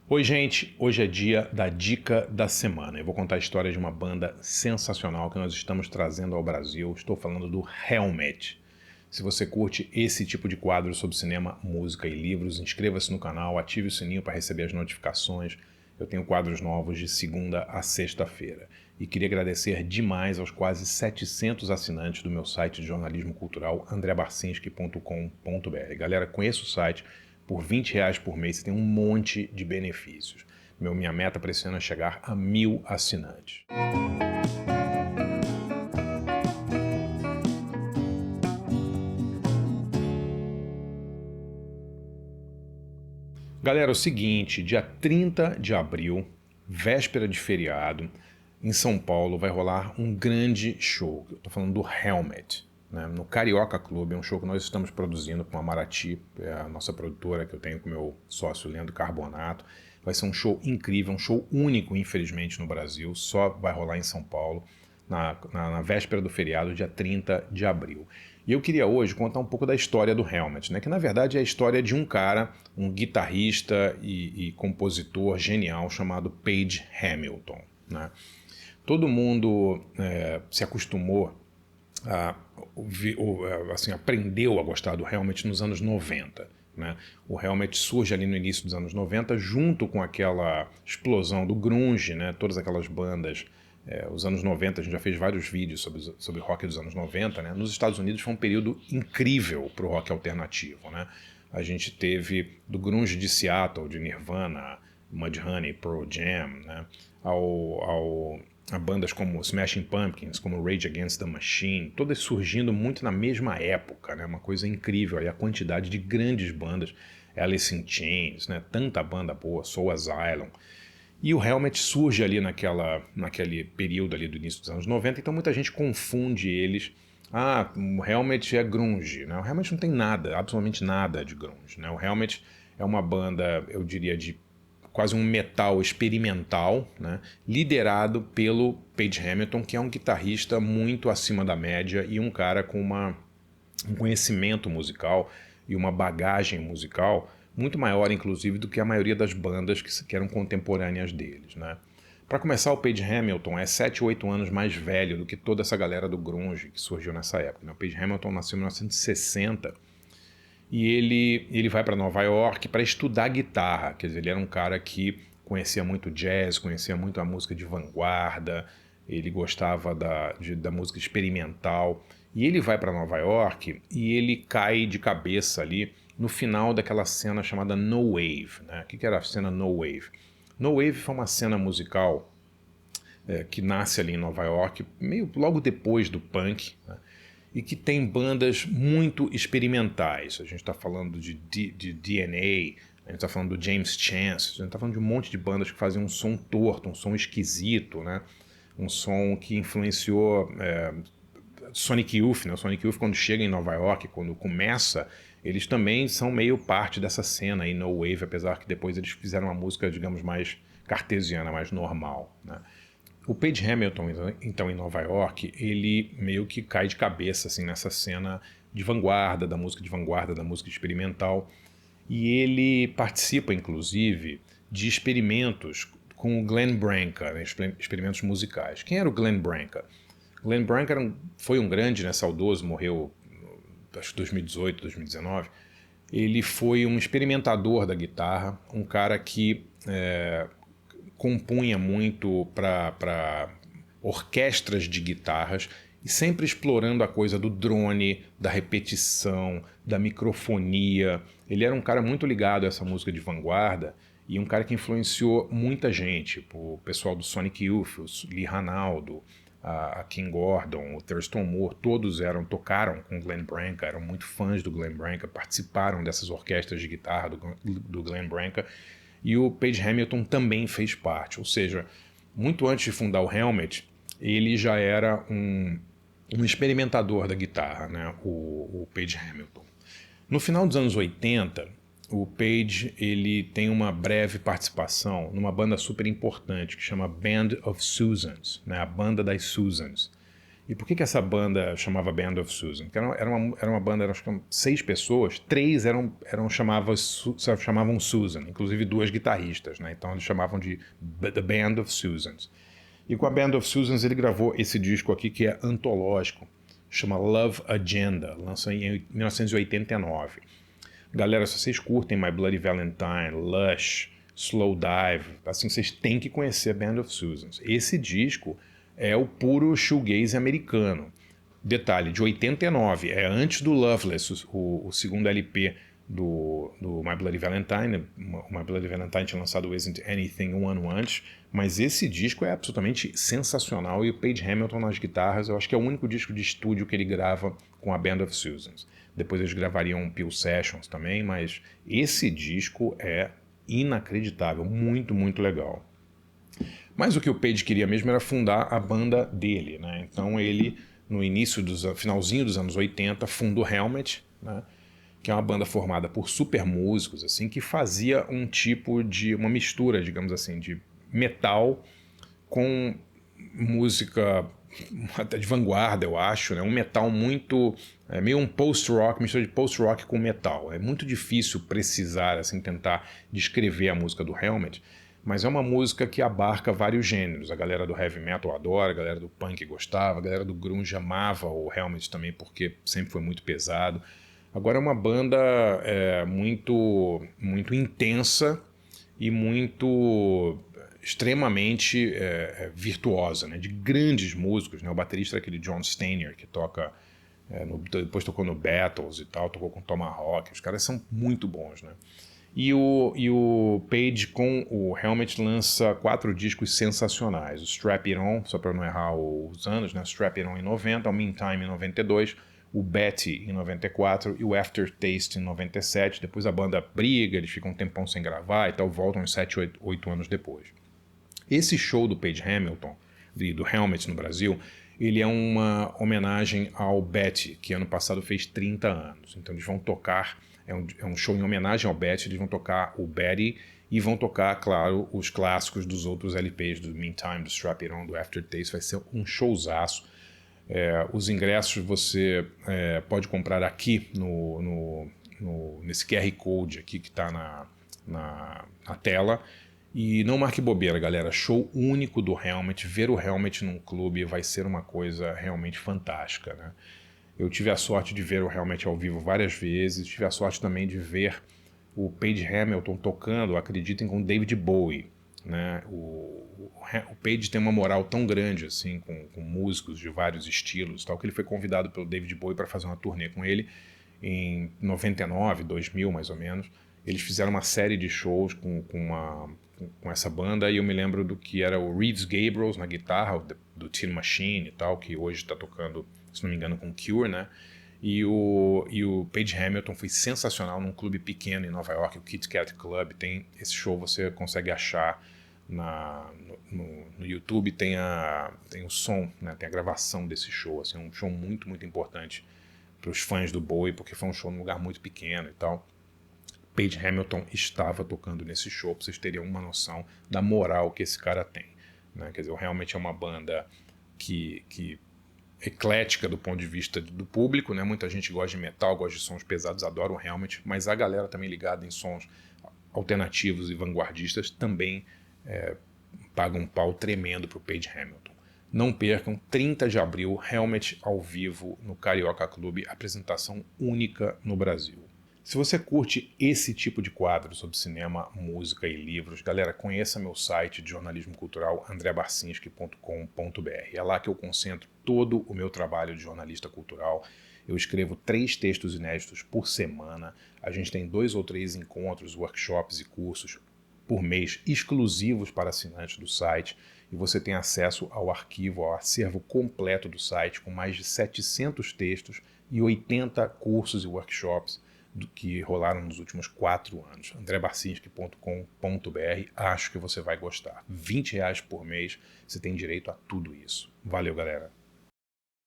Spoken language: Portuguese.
Oi, gente! Hoje é dia da Dica da Semana. Eu vou contar a história de uma banda sensacional que nós estamos trazendo ao Brasil. Estou falando do Helmet. Se você curte esse tipo de quadro sobre cinema, música e livros, inscreva-se no canal, ative o sininho para receber as notificações. Eu tenho quadros novos de segunda a sexta-feira. E queria agradecer demais aos quase 700 assinantes do meu site de jornalismo cultural, andrebarcinski.com.br. Galera, conheça o site. Por R$ 20 por mês você tem um monte de benefícios. Minha meta para esse ano é chegar a 1.000 assinantes. Galera, é o seguinte, dia 30 de abril, véspera de feriado, em São Paulo vai rolar um grande show. Eu estou falando do Helmet, né, no Carioca Clube. É um show que nós estamos produzindo com a Maraty, é a nossa produtora que eu tenho com o meu sócio Leandro Carbonato. Vai ser um show incrível, um show único, infelizmente, no Brasil. Só vai rolar em São Paulo, na véspera do feriado, dia 30 de abril. E eu queria hoje contar um pouco da história do Helmet, né? Que na verdade é a história de um cara, um guitarrista e compositor genial chamado Page Hamilton, né? Todo mundo se acostumou assim, aprendeu a gostar do Helmet nos anos 90. Né? O Helmet surge ali no início dos anos 90, junto com aquela explosão do grunge, né? Todas aquelas bandas. Os anos 90, a gente já fez vários vídeos sobre rock dos anos 90. Né? Nos Estados Unidos foi um período incrível para o rock alternativo. Né? A gente teve do grunge de Seattle, de Nirvana, Mudhoney, Pearl Jam, né? A bandas como Smashing Pumpkins, como Rage Against the Machine, todas surgindo muito na mesma época, né? Uma coisa incrível, aí a quantidade de grandes bandas, Alice in Chains, né? Tanta banda boa, Soul Asylum. E o Helmet surge ali naquele período ali do início dos anos 90, então muita gente confunde eles. O Helmet é grunge, né? O Helmet não tem nada, absolutamente nada de grunge, né? O Helmet é uma banda, eu diria, de quase um metal experimental, né, liderado pelo Page Hamilton, que é um guitarrista muito acima da média e um cara com um conhecimento musical e uma bagagem musical muito maior, inclusive, do que a maioria das bandas que eram contemporâneas deles. Né? Para começar, o Page Hamilton é 7, 8 anos mais velho do que toda essa galera do grunge que surgiu nessa época. Né? O Page Hamilton nasceu em 1960 e ele vai para Nova York para estudar guitarra. Quer dizer, ele era um cara que conhecia muito jazz, conhecia muito a música de vanguarda, ele gostava da música experimental. E ele vai para Nova York e ele cai de cabeça ali no final daquela cena chamada No Wave. Né? O que era a cena No Wave? No Wave foi uma cena musical que nasce ali em Nova York, meio logo depois do punk, né? E que tem bandas muito experimentais. A gente está falando de DNA, a gente está falando do James Chance, a gente está falando de um monte de bandas que fazem um som torto, um som esquisito, né? Um som que influenciou Sonic Youth, né? O Sonic Youth, quando chega em Nova York, quando começa, eles também são meio parte dessa cena aí, No Wave, apesar que depois eles fizeram uma música, digamos, mais cartesiana, mais normal, né? O Page Hamilton, então, em Nova York, ele meio que cai de cabeça assim, nessa cena de vanguarda, da música experimental, e ele participa, inclusive, de experimentos com o Glenn Branca, né, experimentos musicais. Quem era o Glenn Branca? Glenn Branca foi um grande, né, saudoso, morreu acho que 2018, 2019. Ele foi um experimentador da guitarra, um cara que compunha muito para orquestras de guitarras e sempre explorando a coisa do drone, da repetição, da microfonia. Ele era um cara muito ligado a essa música de vanguarda e um cara que influenciou muita gente, o pessoal do Sonic Youth, o Lee Ranaldo, a King Gordon, o Thurston Moore, todos tocaram com o Glenn Branca, eram muito fãs do Glenn Branca, participaram dessas orquestras de guitarra do Glenn Branca. E o Page Hamilton também fez parte, ou seja, muito antes de fundar o Helmet, ele já era um experimentador da guitarra, né? o Page Hamilton. No final dos anos 80, o Page ele tem uma breve participação numa banda super importante que chama Band of Susans, né? A Banda das Susans. E por que essa banda chamava Band of Susan? Porque era uma banda, acho que 6 pessoas, 3 chamavam Susan, inclusive 2 guitarristas, né? Então eles chamavam de The Band of Susans. E com a Band of Susans ele gravou esse disco aqui que é antológico, chama Love Agenda, lançou em 1989. Galera, se vocês curtem My Bloody Valentine, Lush, Slow Dive, assim, vocês têm que conhecer a Band of Susans. Esse disco é o puro shoegaze americano. Detalhe, de 89, é antes do Loveless, o segundo LP do My Bloody Valentine. O My Bloody Valentine tinha lançado Isn't Anything um ano antes, mas esse disco é absolutamente sensacional e o Page Hamilton nas guitarras, eu acho que é o único disco de estúdio que ele grava com a Band of Susans. Depois eles gravariam Peel Sessions também, mas esse disco é inacreditável, muito, muito legal. Mas o que o Page queria mesmo era fundar a banda dele, né? Então ele, no finalzinho dos anos 80, funda o Helmet, né? Que é uma banda formada por super músicos, assim, que fazia uma mistura, digamos assim, de metal com música até de vanguarda, eu acho, né? Um metal muito, meio um post-rock, mistura de post-rock com metal. É muito difícil precisar, assim, tentar descrever a música do Helmet, mas é uma música que abarca vários gêneros. A galera do heavy metal adora, a galera do punk gostava, a galera do grunge amava o Helmet também, porque sempre foi muito pesado. Agora é uma banda muito, muito intensa e muito extremamente virtuosa, né? De grandes músicos, né? O baterista é aquele John Stanier, que toca, depois tocou no Battles e tal, tocou com Tomahawk. Os caras são muito bons, né? E o Page, com o Helmet, lança 4 discos sensacionais. O Strap It On, só para não errar os anos, né? Strap It On em 90, o Meantime em 92, o Betty em 94 e o Aftertaste em 97. Depois a banda briga, eles ficam um tempão sem gravar e tal, voltam uns 7, 8 anos depois. Esse show do Page Hamilton, do Helmet no Brasil, ele é uma homenagem ao Betty, que ano passado fez 30 anos. Então eles vão tocar, é um show em homenagem ao Betty, eles vão tocar o Betty e vão tocar, claro, os clássicos dos outros LPs, do Meantime, do Strap It On, do Aftertaste. Vai ser um showzaço. Os ingressos você pode comprar aqui nesse QR Code aqui que está na tela. E não marque bobeira, galera. Show único do Helmet. Ver o Helmet num clube vai ser uma coisa realmente fantástica, né? Eu tive a sorte de ver o Helmet ao vivo várias vezes. Tive a sorte também de ver o Page Hamilton tocando, acreditem, com David Bowie, né? O Page tem uma moral tão grande assim com músicos de vários estilos, tal, que ele foi convidado pelo David Bowie para fazer uma turnê com ele em 99, 2000 mais ou menos. Eles fizeram uma série de shows com essa banda, e eu me lembro do que era o Reeves Gabrels na guitarra, do Tin Machine e tal, que hoje está tocando, se não me engano, com Cure, né? E o Page Hamilton foi sensacional num clube pequeno em Nova York, o Kit Kat Club. Tem esse show, você consegue achar no YouTube, tem o som, né? Tem a gravação desse show, assim, um show muito, muito importante para os fãs do Bowie, porque foi um show num lugar muito pequeno e tal. Page Hamilton estava tocando nesse show, para vocês terem uma noção da moral que esse cara tem, né? Quer dizer, realmente é uma banda que eclética do ponto de vista do público, né? Muita gente gosta de metal, gosta de sons pesados, adora o Helmet, mas a galera também ligada em sons alternativos e vanguardistas também paga um pau tremendo pro Page Hamilton. Não percam, 30 de abril, Helmet ao vivo no Carioca Clube, apresentação única no Brasil. Se você curte esse tipo de quadro sobre cinema, música e livros, galera, conheça meu site de jornalismo cultural, andrebarcinski.com.br. É lá que eu concentro todo o meu trabalho de jornalista cultural. Eu escrevo 3 textos inéditos por semana. A gente tem 2 ou 3 encontros, workshops e cursos por mês exclusivos para assinantes do site. E você tem acesso ao arquivo, ao acervo completo do site, com mais de 700 textos e 80 cursos e workshops que rolaram nos últimos 4 anos. andrebarcinski.com.br. Acho que você vai gostar. R$20 por mês, você tem direito a tudo isso. Valeu, galera!